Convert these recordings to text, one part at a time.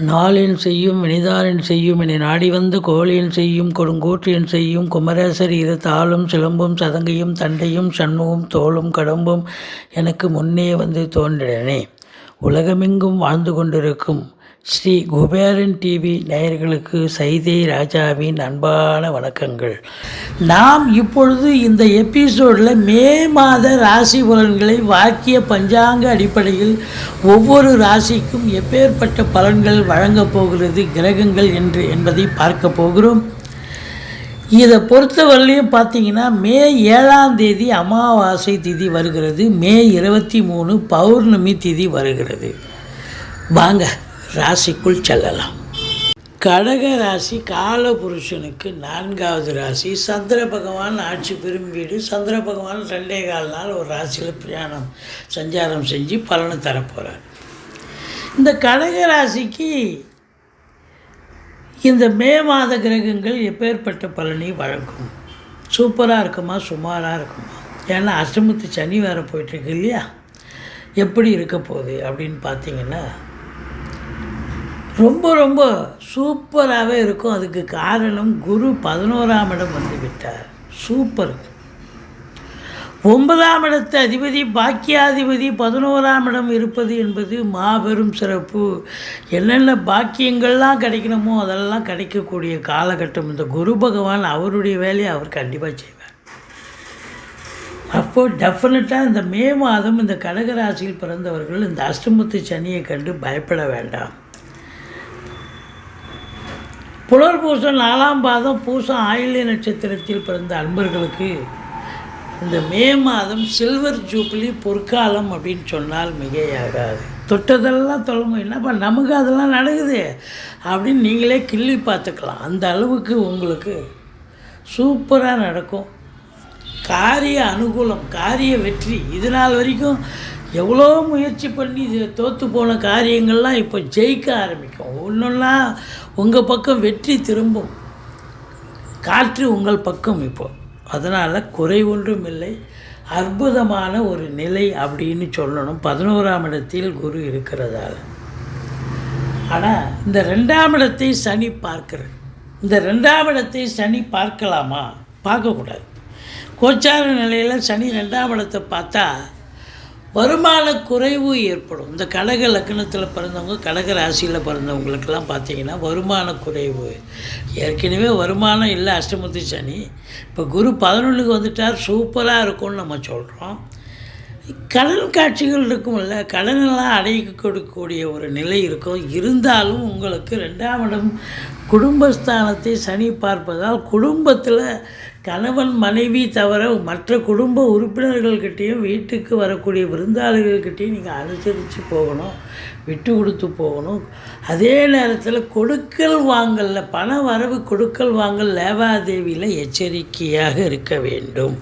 நாளின் செய்யும் வினிதானின் செய்யும் என நாடி வந்த கோழியின் செய்யும் கொடுங்கூற்றியன் செய்யும் குமரேசர் இரு தாளும் சிலம்பும் சதங்கையும் தண்டையும் சண்முகம் தோளும் கடம்பும் எனக்கு முன்னே வந்து தோன்றினே. உலகமெங்கும் வாழ்ந்து கொண்டிருக்கும் ஸ்ரீ குபேரன் டிவி நேயர்களுக்கு சைதை ராஜாவின் அன்பான வணக்கங்கள். நாம் இப்பொழுது இந்த எபிசோடில் மே மாத ராசி பலன்களை வாக்கிய பஞ்சாங்க அடிப்படையில் ஒவ்வொரு ராசிக்கும் எப்பேற்பட்ட பலன்கள் வழங்கப் போகிறது கிரகங்கள் என்பதை பார்க்க போகிறோம். இதை பொறுத்தவரையிலையும் பார்த்தீங்கன்னா மே 7ஆம் தேதி அமாவாசை திதி வருகிறது. மே 23 பௌர்ணமி திதி வருகிறது. வாங்க ராசிக்குள் செல்லலாம். கடக ராசி காலபுருஷனுக்கு 4வது ராசி. சந்திர பகவான் ஆட்சி பெறும் வீடு. சந்திர பகவான் 2.25 நாள் ஒரு ராசியில் சஞ்சாரம் செஞ்சு பலனை தரப்போகிறார். இந்த கடக ராசிக்கு இந்த மே மாத கிரகங்கள் எப்பேற்பட்ட பலனை வழங்கும்? சூப்பராக இருக்குமா சுமாராக இருக்குமா? ஏன்னா அஷ்டமத்து சனி வேறு போயிட்டுருக்கு இல்லையா? எப்படி இருக்க போகுது அப்படின்னு பார்த்தீங்கன்னா ரொம்ப ரொம்ப சூப்பராகவே இருக்கும். அதுக்கு காரணம் குரு 11ஆம் இடம் வந்து விட்டார். சூப்பர். 9ஆம் இடத்து அதிபதி பாக்கியாதிபதி 11ஆம் இடம் இருப்பது என்பது மாபெரும் சிறப்பு. என்னென்ன பாக்கியங்கள்லாம் கிடைக்கணுமோ அதெல்லாம் கிடைக்கக்கூடிய காலகட்டம். இந்த குரு பகவான் அவருடைய வேலையை அவர் கண்டிப்பாக செய்வார். அப்போது டெஃபினட்டாக இந்த மே மாதம் இந்த கடகராசியில் பிறந்தவர்கள் இந்த அஷ்டமத்து சனியை கண்டு பயப்பட வேண்டாம். புனர்பூசம் 4ஆம் பாதம் பூசம் ஆயில்ய நட்சத்திரத்தில் பிறந்த அன்பர்களுக்கு இந்த மே மாதம் சில்வர் ஜூப்ளி பொற்காலம் அப்படின்னு சொன்னால் மிகையாகாது. தொட்டதெல்லாம் தொலைமும் என்னப்பா நமக்கு அதெல்லாம் நடக்குது அப்படின்னு நீங்களே கிள்ளி பார்த்துக்கலாம். அந்த அளவுக்கு உங்களுக்கு சூப்பராக நடக்கும். காரிய அனுகூலம், காரிய வெற்றி. இது நாள் வரைக்கும் எவ்வளோ முயற்சி பண்ணி தோற்று போன காரியங்கள்லாம் இப்போ ஜெயிக்க ஆரம்பிக்கும். ஒன்றொன்னா உங்கள் பக்கம் வெற்றி திரும்பும். காற்று உங்கள் பக்கம் இப்போ. அதனால் குறை ஒன்றும் இல்லை. அற்புதமான ஒரு நிலை அப்படின்னு சொல்லணும் 11ஆம் இடத்தில் குரு இருக்கிறதால. ஆனால் இந்த 2ஆம் இடத்தை சனி பார்க்குறது. இந்த 2ஆம் இடத்தை சனி பார்க்கலாமா? பார்க்கக்கூடாது. கோச்சார நிலையில் சனி 2ஆம் இடத்தை பார்த்தா வருமான குறைவு ஏற்படும். இந்த கடக லக்னத்தில் பிறந்தவங்க, கடக ராசியில் பிறந்தவங்களுக்கெல்லாம் பார்த்தீங்கன்னா வருமான குறைவு. ஏற்கனவே வருமானம் இல்லை அஷ்டமத்து சனி. இப்போ குரு 11க்கு வந்துட்டார். சூப்பராக இருக்கும்னு நம்ம சொல்கிறோம். கடன் காட்சிகள் இருக்கும்ல, கடனெல்லாம் அடைக்க கொடுக்கக்கூடிய ஒரு நிலை இருக்கும். இருந்தாலும் உங்களுக்கு 2ஆம் இடம் குடும்பஸ்தானத்தை சனி பார்ப்பதால் குடும்பத்தில் கணவன் மனைவி தவிர மற்ற குடும்ப உறுப்பினர்கள்கிட்டையும் வீட்டுக்கு வரக்கூடிய விருந்தாளிகள்கிட்டையும் நீங்கள் அனுசரித்து போகணும், விட்டு கொடுத்து போகணும். அதே நேரத்தில் கொடுக்கல் வாங்கலில் பண வரவு கொடுக்கல் வாங்கல் லேவாதேவியில் எச்சரிக்கையாக இருக்க வேண்டும்.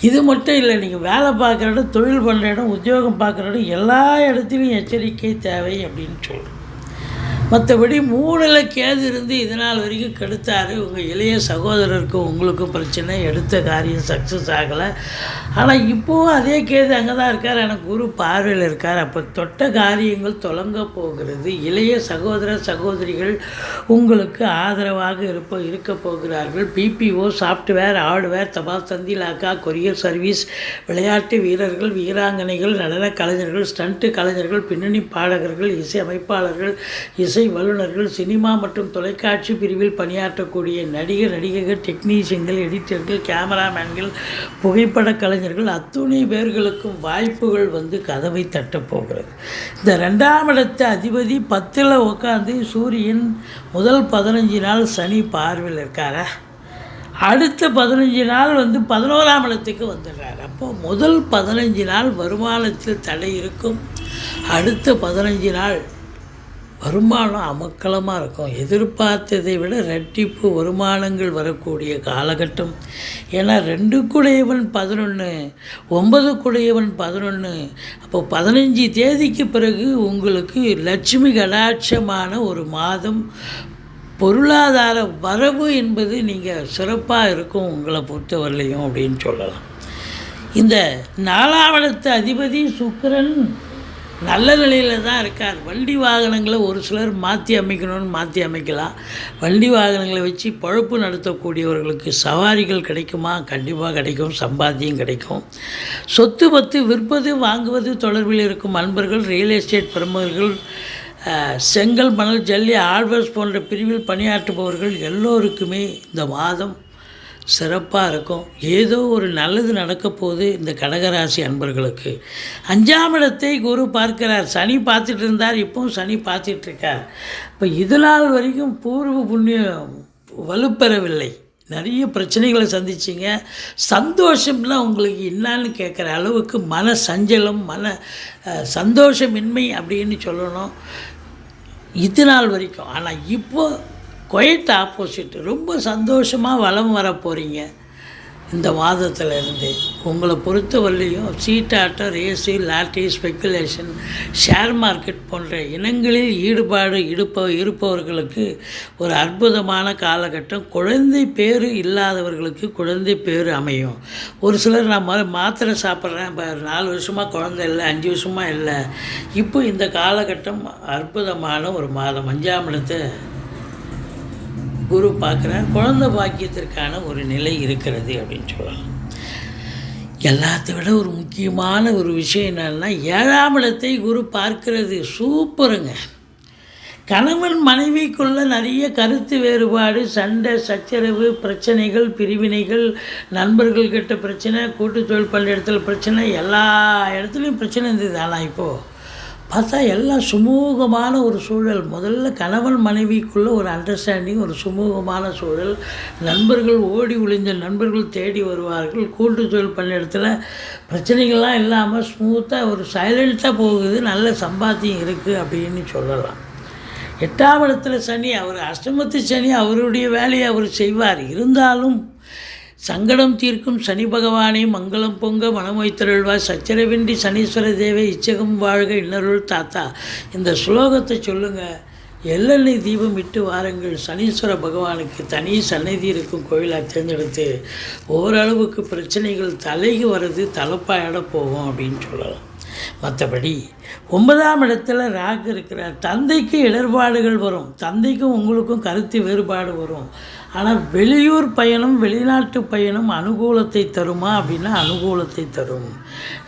இது மட்டும் இல்லை, நீங்கள் வேலை பார்க்குற இடம், தொழில் பண்ணுற இடம், உத்தியோகம் பார்க்குற இடம் எல்லா இடத்துலையும் எச்சரிக்கை தேவை அப்படின்னு சொல்கிறோம். மற்றபடி 3ல் கேது இருந்து இதனால் வரைக்கும் கெடுத்தார். உங்கள் இளைய சகோதரருக்கும் உங்களுக்கும் பிரச்சனை, எடுத்த காரியம் சக்ஸஸ் ஆகலை. ஆனால் இப்போவும் அதே கேது அங்கே தான் இருக்கார். எனக்கு குரு பார்வையில் இருக்கார். அப்போ தொட்ட காரியங்கள் தொடங்க போகிறது. இளைய சகோதர சகோதரிகள் உங்களுக்கு ஆதரவாக இருக்க போகிறார்கள். பிபிஓ, சாஃப்ட்வேர், ஹார்ட்வேர், தபால் தந்தி, லாக்கா, கொரியர் சர்வீஸ், விளையாட்டு வீரர்கள், வீராங்கனைகள், நடன கலைஞர்கள், ஸ்டண்ட் கலைஞர்கள், பின்னணி பாடகர்கள், இசை அமைப்பாளர்கள், இசை வல்லுநர்கள், சினிமா மற்றும் தொலைக்காட்சி பிரிவில் பணியாற்றக்கூடிய நடிகர்கள், டெக்னீஷியன்கள், எடிட்டர்கள், கேமராமேன்கள், புகைப்பட கலைஞர்கள் அத்துணை பேர்களுக்கும் வாய்ப்புகள் வந்து கதவை தட்டப்போகிறது. இந்த 2ஆம் இடத்து அதிபதி 10ல் உட்காந்து சூரியன் முதல் 15 நாள் சனி பார்வையில் இருக்காரா, அடுத்த 15 நாள் வந்து 11ஆம் இடத்துக்கு வந்துடுறார். அப்போது முதல் 15 நாள் வருமானத்தில் தடை இருக்கும். அடுத்த 15 நாள் வருமானம் அமக்கலமாக இருக்கும். எதிர்பார்த்ததை விட ரெட்டிப்பு வருமானங்கள் வரக்கூடிய காலகட்டம். ஏன்னா 2 11 9 11 அப்போ 15 தேதிக்கு பிறகு உங்களுக்கு லட்சுமி கடாட்சமான ஒரு மாதம். பொருளாதார வரவு என்பது நீங்கள் சிறப்பாக இருக்கும் உங்களை பொறுத்தவரையிலையும் அப்படின்னு சொல்லலாம். இந்த 4ஆம் இடத்து அதிபதி சுக்கிரன் நல்ல நிலையில் தான் இருக்கார். வண்டி வாகனங்களை ஒரு சிலர் மாற்றி அமைக்கலாம். வண்டி வாகனங்களை வச்சு பொழப்பு நடத்தக்கூடியவர்களுக்கு சவாரிகள் கிடைக்குமா? கண்டிப்பாக கிடைக்கும். சம்பாத்தியம் கிடைக்கும். சொத்து பத்து விற்பது வாங்குவது தொடர்பில் இருக்கும் அன்பர்கள், ரியல் எஸ்டேட் பிரமுகர்கள், செங்கல் மணல் ஜல்லி ஆழ்வர்ஸ் போன்ற பிரிவில் பணியாற்றுபவர்கள் எல்லோருக்குமே இந்த மாதம் சிறப்பாக இருக்கும். ஏதோ ஒரு நல்லது நடக்க போகுது இந்த கடகராசி அன்பர்களுக்கு. 5ஆம் இடத்தை குரு பார்க்கிறார். சனி பார்த்துட்டு இருந்தார், இப்போவும் சனி பார்த்துட்ருக்கார். இப்போ இது நாள் வரைக்கும் பூர்வ புண்ணியம் வலுப்பெறவில்லை. நிறைய பிரச்சனைகளை சந்திச்சிங்க. சந்தோஷம்லாம் உங்களுக்கு என்னான்னு கேட்குற அளவுக்கு மன சஞ்சலம், சந்தோஷமின்மை அப்படின்னு சொல்லணும் இது நாள் வரைக்கும். ஆனால் இப்போது குவைட் ஆப்போசிட், ரொம்ப சந்தோஷமாக வலம் வர போகிறீங்க. இந்த மாதத்தில் இருந்து உங்களை பொறுத்தவரையிலையும் சீட்டாட்டம், race, lottery, speculation, share market போன்ற இனங்களில் ஈடுபாடு இருப்பவர்களுக்கு ஒரு அற்புதமான காலகட்டம். குழந்தை பேர் இல்லாதவர்களுக்கு குழந்தை பேர் அமையும். ஒரு சிலர் நான் மாத்திரை சாப்பிட்றேன், இப்போ 4 வருஷமாக குழந்தை இல்லை, 5 வருஷமாக இல்லை. இப்போ இந்த காலகட்டம் அற்புதமான ஒரு மாதம். 5ஆம் இடத்தை குரு பார்க்குறார். குழந்தை பாக்கியத்திற்கான ஒரு நிலை இருக்கிறது அப்படின்னு சொல்லலாம். எல்லாத்தை விட ஒரு முக்கியமான ஒரு விஷயம் என்னென்னா 7ஆம் இடத்தை குரு பார்க்கிறது. சூப்பருங்க. கணவன் மனைவிக்குள்ள நிறைய கருத்து வேறுபாடு, சண்டை சச்சரவு, பிரச்சனைகள், பிரிவினைகள், நண்பர்கள்கிட்ட பிரச்சனை, கூட்டு தொழில் பண்ணுற இடத்துல பிரச்சனை, எல்லா இடத்துலையும் பிரச்சனை இருந்தது. ஆனால் இப்போது பார்த்தா எல்லாம் சுமூகமான ஒரு சூழல். முதல்ல கணவன் மனைவிக்குள்ளே ஒரு அண்டர்ஸ்டாண்டிங், ஒரு சுமூகமான சூழல். நண்பர்கள் ஓடி ஒளிந்த நண்பர்கள் தேடி வருவார்கள். கூட்டு தொழில் பண்ண இடத்துல பிரச்சனைகள்லாம் இல்லாமல் ஸ்மூத்தாக ஒரு சைலண்ட்டாக போகுது. நல்ல சம்பாத்தியம் இருக்குது அப்படின்னு சொல்லலாம். 8ஆம் இடத்துல சனி, அவர் அஷ்டமத்து சனி, அவருடைய வேலையை அவர் செய்வார். இருந்தாலும் சங்கடம் தீர்க்கும் சனி பகவானே மங்களம் பொங்க மனமொய்த்தருள்வாய், சச்சரவின்றி சனீஸ்வர தேவை இச்சகம் வாழ்க இன்னருள் தாத்தா. இந்த ஸ்லோகத்தை சொல்லுங்கள். எள்ளெண்ணெய் தீபம் இட்டு வாருங்கள். சனீஸ்வர பகவானுக்கு தனி சன்னதி இருக்கும் கோயிலாக தேர்ந்தெடுத்து ஓரளவுக்கு பிரச்சனைகள் தலைக்கு வர்றது தலைப்பாயிட போகும் அப்படின்னு சொல்லலாம். மற்றபடி 9ஆம் இடத்துல ராகு இருக்கிறார். தந்தைக்கு இடர்பாடுகள் வரும். தந்தைக்கும் உங்களுக்கும் கருத்து வேறுபாடு வரும். ஆனால் வெளியூர் பயணம், வெளிநாட்டு பயணம் அனுகூலத்தை தருமா அப்படின்னா அனுகூலத்தை தரும்.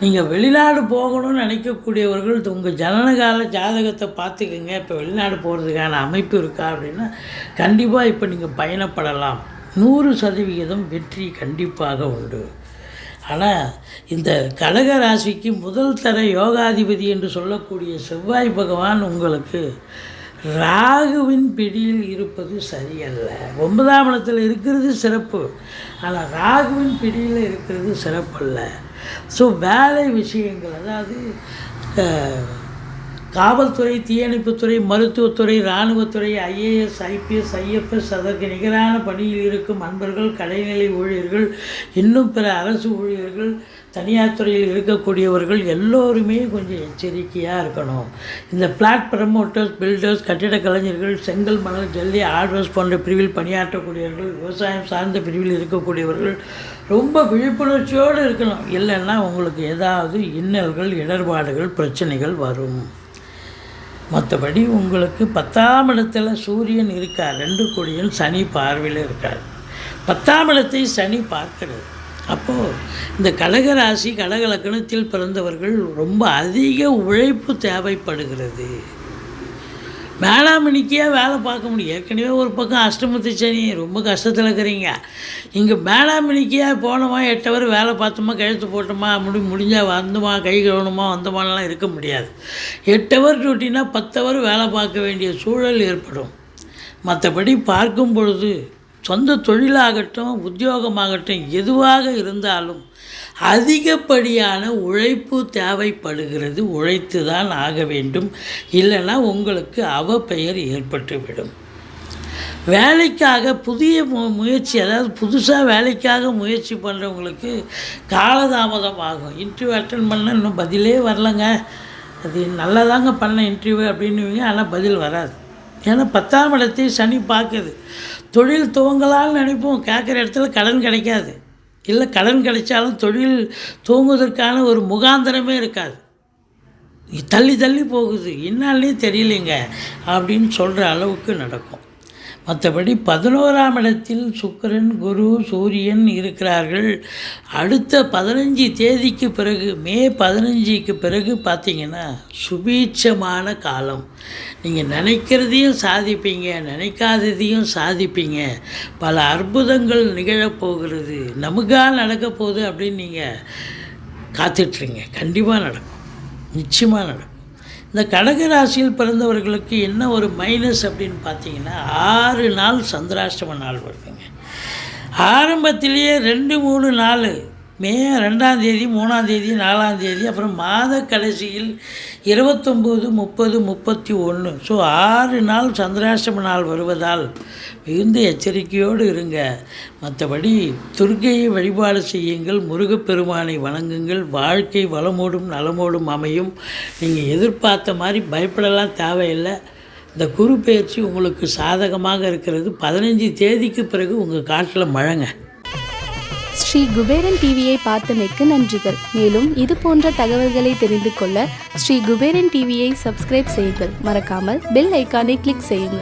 நீங்கள் வெளிநாடு போகணும்னு நினைக்கக்கூடியவர்கள் உங்கள் ஜனனகால ஜாதகத்தை பார்த்துக்குங்க. இப்போ வெளிநாடு போகிறதுக்கான அமைப்பு இருக்கா அப்படின்னா கண்டிப்பாக இப்போ நீங்கள் பயணப்படலாம். 100% வெற்றி கண்டிப்பாக உண்டு. ஆனால் இந்த கடக ராசிக்கு முதல் தர யோகாதிபதி என்று சொல்லக்கூடிய செவ்வாய் பகவான் உங்களுக்கு ராகுவின் பிடியில் இருப்பது சரியல்ல. 9ஆம் இடத்தில் இருக்கிறது சிறப்பு, ஆனால் ராகுவின் பிடியில் இருக்கிறது சிறப்பல்ல. ஸோ வேலை விஷயங்கள், அதாவது காவல்துறை, தீயணைப்புத்துறை, மருத்துவத்துறை, இராணுவத்துறை, ஐஏஎஸ், ஐபிஎஸ், ஐஎஃப்எஸ், அதற்கு நிகரான பணியில் இருக்கும் அன்பர்கள், கடைநிலை ஊழியர்கள், இன்னும் பிற அரசு ஊழியர்கள், தனியார் துறையில் இருக்கக்கூடியவர்கள் எல்லோருமே கொஞ்சம் எச்சரிக்கையாக இருக்கணும். இந்த ஃப்ளாட் ப்ரமோட்டர்ஸ், பில்டர்ஸ், கட்டிட கலைஞர்கள், செங்கல் மணல் ஜல்லி ஆர்டர்ஸ் போன்ற பிரிவில் பணியாற்றக்கூடியவர்கள், விவசாயம் சார்ந்த பிரிவில் இருக்கக்கூடியவர்கள் ரொம்ப விழிப்புணர்ச்சியோடு இருக்கணும். இல்லைன்னா உங்களுக்கு ஏதாவது இன்னல்கள், இடர்பாடுகள், பிரச்சனைகள் வரும். மற்றபடி உங்களுக்கு 10ஆம் இடத்துல சூரியன் இருக்கார். 2 கோடியன் சனி பார்வையில் இருக்கார். 10ஆம் இடத்தை சனி பார்க்கிறது. அப்போது இந்த கடகராசி, கடக லக்னத்தில் பிறந்தவர்கள் ரொம்ப அதிக உழைப்பு தேவைப்படுகிறது. மேலாமணிக்கையாக வேலை பார்க்க முடியும். ஏற்கனவே ஒரு பக்கம் அஷ்டமத்து சனி, ரொம்ப கஷ்டத்தில் இருக்கிறீங்க. இங்கே மேலாமணிக்கையாக போனோமா, 8 ஹவர் வேலை பார்த்தோமா, கழுத்து போட்டோமா, முடிஞ்சால் வந்தோமா, கை கழுவணுமா, வந்தோமானலாம் இருக்க முடியாது. 8 ஹவர் டியூட்டினா 10 ஹவர் வேலை பார்க்க வேண்டிய சூழல் ஏற்படும். மற்றபடி பார்க்கும் பொழுது சொந்த தொழிலாகட்டும், உத்தியோகமாகட்டும், எதுவாக இருந்தாலும் அதிகப்படியான உழைப்பு தேவைப்படுகிறது. உழைத்து தான் ஆக வேண்டும். இல்லைன்னா உங்களுக்கு அவப்பெயர் ஏற்பட்டுவிடும். வேலைக்காக புதிய முயற்சி, அதாவது புதுசாக வேலைக்காக முயற்சி பண்ணுறவங்களுக்கு காலதாமதம் ஆகும். இன்டர்வியூ அட்டன் பண்ண இன்னும் பதிலே வரலைங்க, அது நல்லா தாங்க பண்ண இன்டர்வியூ அப்படின்னுவீங்க, ஆனால் பதில் வராது. ஏன்னா 10ஆம் இடத்தை சனி பார்க்குது. தொழில் துவங்கலான்னு நினைப்போம், கேட்குற இடத்துல கடன் கிடைக்காது. இல்லை கடன் கிடைச்சாலும் தொழில் தூங்குவதற்கான ஒரு முகாந்திரமே இருக்காது. தள்ளி தள்ளி போகுது, என்னாலே தெரியலைங்க அப்படின்னு சொல்கிற அளவுக்கு நடக்கும். மற்றபடி 11ஆம் இடத்தில் சுக்கிரன், குரு, சூரியன் இருக்கிறார்கள். அடுத்த 15 தேதிக்கு பிறகு, மே 15க்கு பிறகு பார்த்திங்கன்னா சுபீட்சமான காலம். நீங்கள் நினைக்கிறதையும் சாதிப்பீங்க, நினைக்காததையும் சாதிப்பீங்க. பல அற்புதங்கள் நிகழப்போகிறது. நமக்காக நடக்க போகுது அப்படின்னு நீங்கள் காத்துட்ருங்க. கண்டிப்பாக நடக்கும், நிச்சயமாக நடக்கும். இந்த கடக ராசியில் பிறந்தவர்களுக்கு என்ன ஒரு மைனஸ் அப்படின்னு பார்த்தீங்கன்னா 6 நாள் சந்திராஷ்டம நாள் வருதுங்க. ஆரம்பத்திலேயே 2, 3 நாள், மே 2ஆம் தேதி, 3ஆம் தேதி, 4ஆம் தேதி, அப்புறம் மாத கடைசியில் 29, 30, 31. ஸோ 6 நாள் சந்திராஷ்டம நாள் வருவதால் மிகுந்த எச்சரிக்கையோடு இருங்க. மற்றபடி துர்க்கையை வழிபாடு செய்யுங்கள், முருகப்பெருமானை வணங்குங்கள். வாழ்க்கை வளமோடும் நலமோடும் அமையும். நீங்கள் எதிர்பார்த்த மாதிரி பயப்படலாம் தேவையில்லை. இந்த குரு பெயர்ச்சி உங்களுக்கு சாதகமாக இருக்கிறது. 15 தேதிக்கு பிறகு உங்கள் காட்டில் மழைங்க. ஸ்ரீ குபேரன் டிவியை பார்த்தமைக்கு நன்றிகள். மேலும் இது போன்ற தகவல்களை தெரிந்து கொள்ள ஸ்ரீ குபேரன் டிவியை சப்ஸ்கிரைப் செய்யுங்கள். மறக்காமல் பெல் ஐக்கானை கிளிக் செய்யுங்கள்.